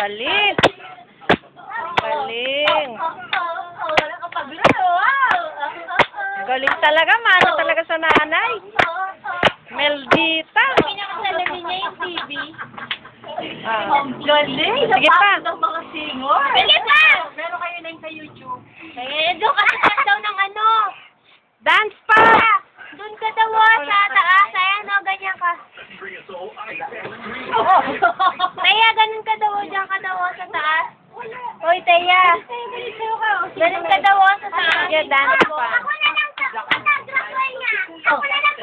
galing. Galing. Galing talaga, mano talaga sa nanay. Meldita. Pinakasalamin niya yung TV. Galing. Sige pa. Mga singor. Sige pa! Meron kayo na yung sa YouTube. Eh, doon ka daw ng ano. Dance pa. Doon ka daw sa taas. Ayan o, ganyan ka. Teya, ganun ka daw. Diyan ka daw sa taas. Hoy, Teya. Ganun ka daw sa taas. Sige, dance pa. Ako na lang. Ako na lang.